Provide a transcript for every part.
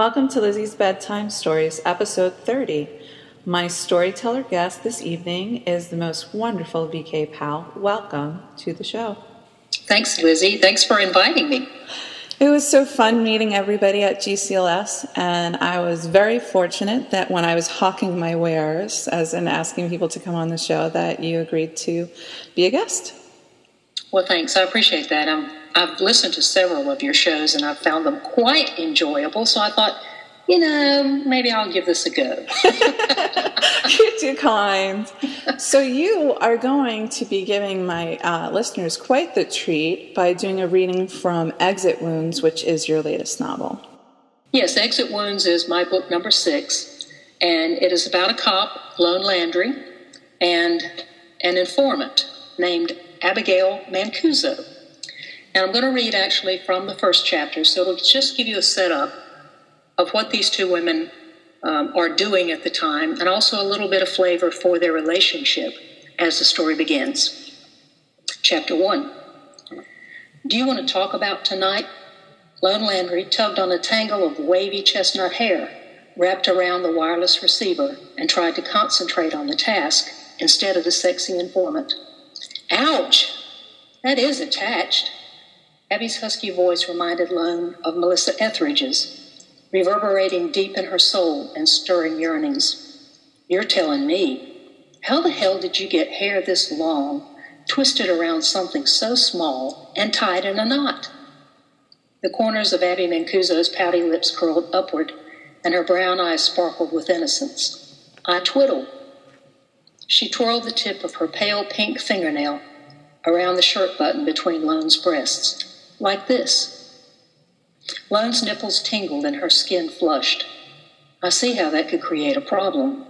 Welcome to Lizzie's Bedtime Stories, episode 30. My storyteller guest this evening is the most wonderful BK Powell. Welcome to the show. Thanks, Lizzie. Thanks for inviting me. It was so fun meeting everybody at GCLS, and I was very fortunate that when I was hawking my wares, as in asking people to come on the show, that you agreed to be a guest. Well, thanks. I appreciate that. I've listened to several of your shows, and I've found them quite enjoyable, so I thought, maybe I'll give this a go. You're too kind. So you are going to be giving my listeners quite the treat by doing a reading from Exit Wounds, which is your latest novel. Yes, Exit Wounds is my book number 6, and it is about a cop, Lone Landry, and an informant named Abigail Mancuso. And I'm going to read actually from the first chapter, so it'll just give you a setup of what these two women are doing at the time, and also a little bit of flavor for their relationship as the story begins. Chapter 1. Do you want to talk about tonight? Lone Landry tugged on a tangle of wavy chestnut hair wrapped around the wireless receiver and tried to concentrate on the task instead of the sexy informant. Ouch! That is attached. Abby's husky voice reminded Lone of Melissa Etheridge's, reverberating deep in her soul and stirring yearnings. You're telling me, how the hell did you get hair this long, twisted around something so small, and tied in a knot? The corners of Abby Mancuso's pouty lips curled upward, and her brown eyes sparkled with innocence. I twiddle. She twirled the tip of her pale pink fingernail around the shirt button between Lone's breasts. Like this. Lone's nipples tingled and her skin flushed. I see how that could create a problem.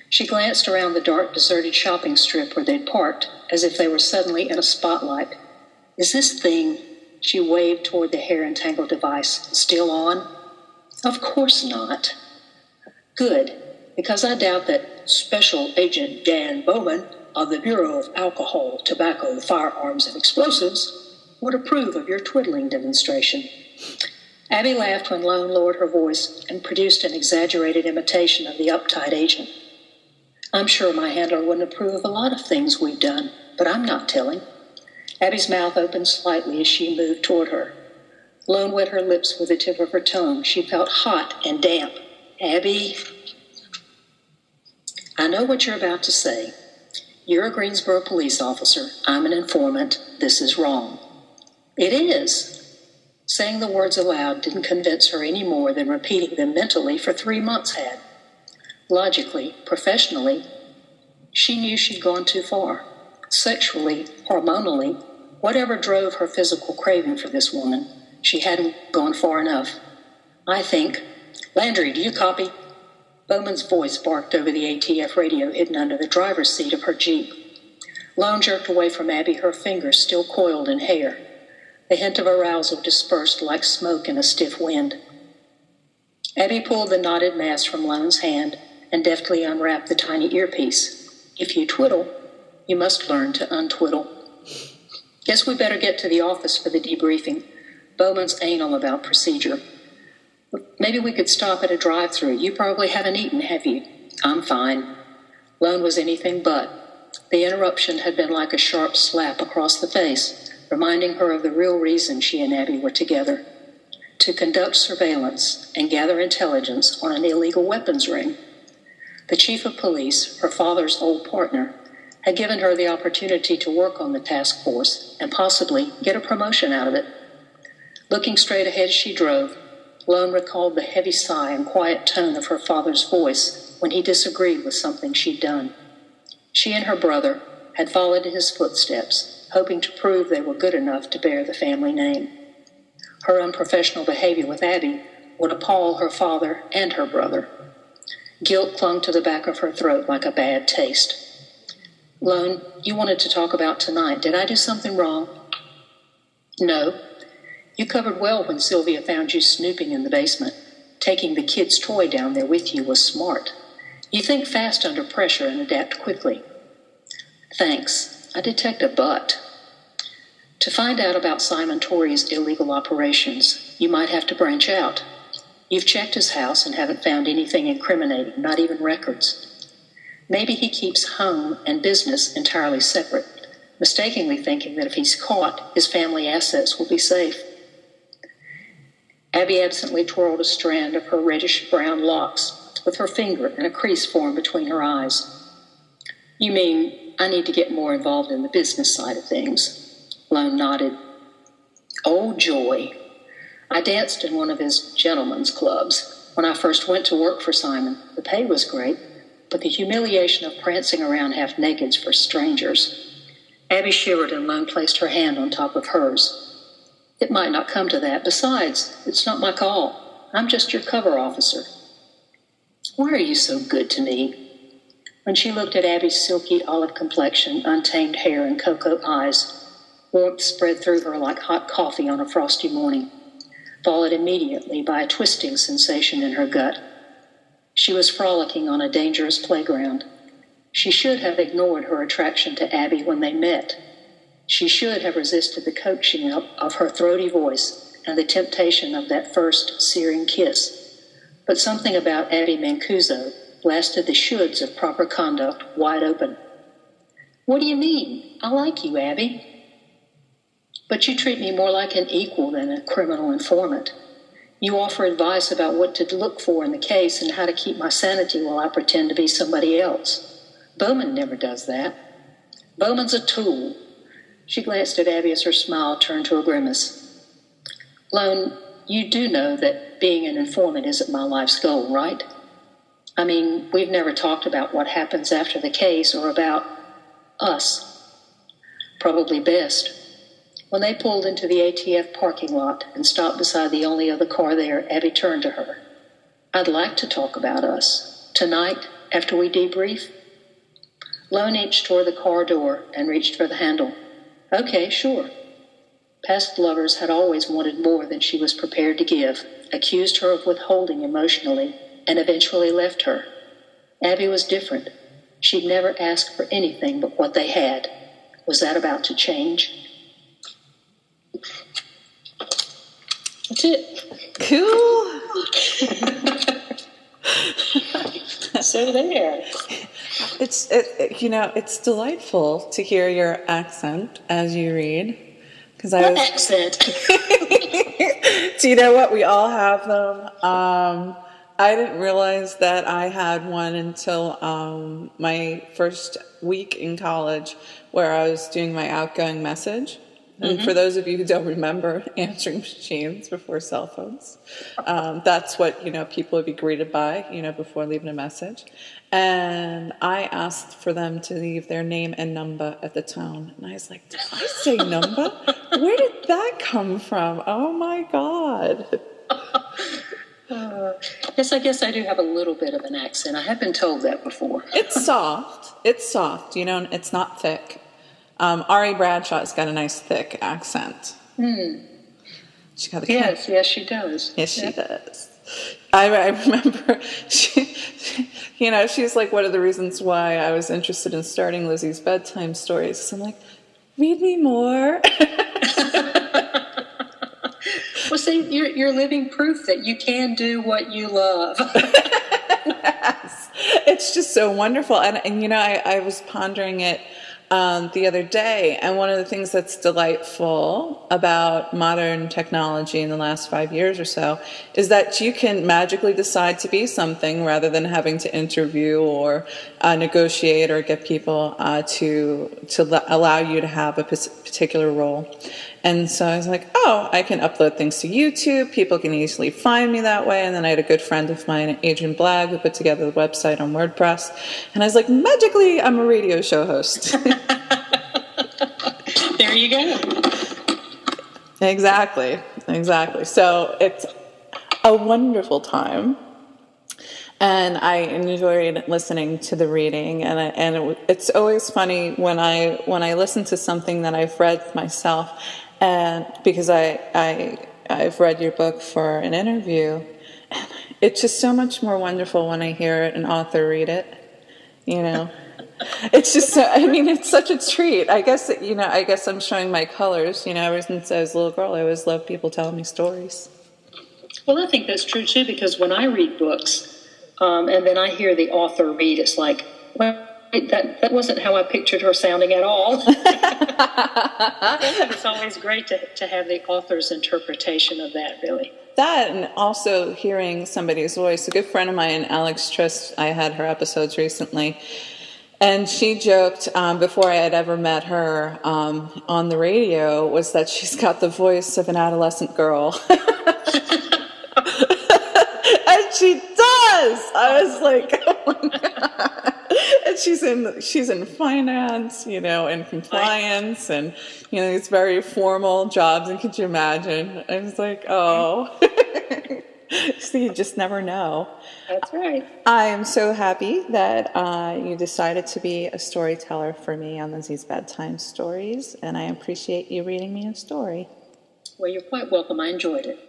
She glanced around the dark, deserted shopping strip where they'd parked, as if they were suddenly in a spotlight. Is this thing, she waved toward the hair-entangled device, still on? Of course not. Good, because I doubt that Special Agent Dan Bowman of the Bureau of Alcohol, Tobacco, Firearms, and Explosives would approve of your twiddling demonstration. Abby laughed when Lone lowered her voice and produced an exaggerated imitation of the uptight agent. I'm sure my handler wouldn't approve of a lot of things we've done, but I'm not telling. Abby's mouth opened slightly as she moved toward her. Lone wet her lips with the tip of her tongue. She felt hot and damp. Abby, I know what you're about to say. You're a Greensboro police officer. I'm an informant. This is wrong. It is. Saying the words aloud didn't convince her any more than repeating them mentally for 3 months had. Logically, professionally, she knew she'd gone too far. Sexually, hormonally, whatever drove her physical craving for this woman, she hadn't gone far enough. I think, Landry, do you copy? Bowman's voice barked over the ATF radio hidden under the driver's seat of her Jeep. Lone jerked away from Abby, her fingers still coiled in hair. The hint of arousal dispersed like smoke in a stiff wind. Abby pulled the knotted mass from Lone's hand and deftly unwrapped the tiny earpiece. If you twiddle, you must learn to untwiddle. Guess we better get to the office for the debriefing. Bowman's anal about procedure. Maybe we could stop at a drive-thru. You probably haven't eaten, have you? I'm fine. Lone was anything but. The interruption had been like a sharp slap across the face, reminding her of the real reason she and Abby were together, to conduct surveillance and gather intelligence on an illegal weapons ring. The chief of police, her father's old partner, had given her the opportunity to work on the task force and possibly get a promotion out of it. Looking straight ahead as she drove, Lone recalled the heavy sigh and quiet tone of her father's voice when he disagreed with something she'd done. She and her brother had followed in his footsteps, hoping to prove they were good enough to bear the family name. Her unprofessional behavior with Abby would appall her father and her brother. Guilt clung to the back of her throat like a bad taste. Lone, you wanted to talk about tonight. Did I do something wrong? No. You covered well when Sylvia found you snooping in the basement. Taking the kid's toy down there with you was smart. You think fast under pressure and adapt quickly. Thanks. I detect a but. To find out about Simon Torrey's illegal operations, you might have to branch out. You've checked his house and haven't found anything incriminating, not even records. Maybe he keeps home and business entirely separate, mistakenly thinking that if he's caught, his family assets will be safe. Abby absently twirled a strand of her reddish-brown locks with her finger, and a crease formed between her eyes. You mean I need to get more involved in the business side of things? Lone nodded. Oh, joy. I danced in one of his gentlemen's clubs. When I first went to work for Simon, the pay was great, but the humiliation of prancing around half naked for strangers. Abby shivered and Lone placed her hand on top of hers. It might not come to that. Besides, it's not my call. I'm just your cover officer. Why are you so good to me? When she looked at Abby's silky olive complexion, untamed hair, and cocoa eyes, warmth spread through her like hot coffee on a frosty morning, followed immediately by a twisting sensation in her gut. She was frolicking on a dangerous playground. She should have ignored her attraction to Abby when they met. She should have resisted the coaxing of her throaty voice and the temptation of that first searing kiss. But something about Abby Mancuso blasted the shoulds of proper conduct wide open. What do you mean? I like you, Abby. But you treat me more like an equal than a criminal informant. You offer advice about what to look for in the case and how to keep my sanity while I pretend to be somebody else. Bowman never does that. Bowman's a tool. She glanced at Abby as her smile turned to a grimace. Lone, you do know that being an informant isn't my life's goal, right? I mean, we've never talked about what happens after the case or about us. Probably best. When they pulled into the ATF parking lot and stopped beside the only other car there, Abby turned to her. I'd like to talk about us. Tonight, after we debrief? Lone inched toward the car door and reached for the handle. Okay, sure. Past lovers had always wanted more than she was prepared to give, accused her of withholding emotionally, and eventually left her. Abby was different. She'd never asked for anything but what they had. Was that about to change? That's it. Cool. So there. It's delightful to hear your accent as you read. What accent? Do you know what? We all have them. I didn't realize that I had one until my first week in college, where I was doing my outgoing message. And for those of you who don't remember answering machines before cell phones, that's what, people would be greeted by, before leaving a message. And I asked for them to leave their name and number at the tone. And I was like, did I say number? Where did that come from? Oh, my God. Yes, I guess I do have a little bit of an accent. I have been told that before. It's soft. It's soft. It's not thick. Ari Bradshaw's got a nice thick accent. She got yes, she does. Yes, she does. I remember she's like one of the reasons why I was interested in starting Lizzie's bedtime stories. So I'm like, read me more. Well, see, you're living proof that you can do what you love. Yes. It's just so wonderful. And I was pondering it the other day, and one of the things that's delightful about modern technology in the last 5 years or so is that you can magically decide to be something rather than having to interview or negotiate or get people to allow you to have a particular role. And so I was like, I can upload things to YouTube. People can easily find me that way. And then I had a good friend of mine, Adrian Blagg, who put together the website on WordPress. And I was like, magically, I'm a radio show host. There you go. Exactly. So it's a wonderful time. And I enjoyed listening to the reading, it's always funny when I listen to something that I've read myself, and because I've read your book for an interview, and it's just so much more wonderful when I hear an author read it. It's just it's such a treat. I guess I'm showing my colors. Ever since I was a little girl, I always loved people telling me stories. Well, I think that's true too, because when I read books, and then I hear the author read, it's like, well, that wasn't how I pictured her sounding at all. It's always great to have the author's interpretation of that, really. That, and also hearing somebody's voice. A good friend of mine, Alex Trist, I had her episodes recently, and she joked before I had ever met her on the radio, was that she's got the voice of an adolescent girl. And she does! I was like, oh my God. And she's in finance, and compliance, and these very formal jobs. And could you imagine? I was like, oh. So you just never know. That's right. I am so happy that you decided to be a storyteller for me on Lizzie's Bedtime Stories, and I appreciate you reading me a story. Well, you're quite welcome. I enjoyed it.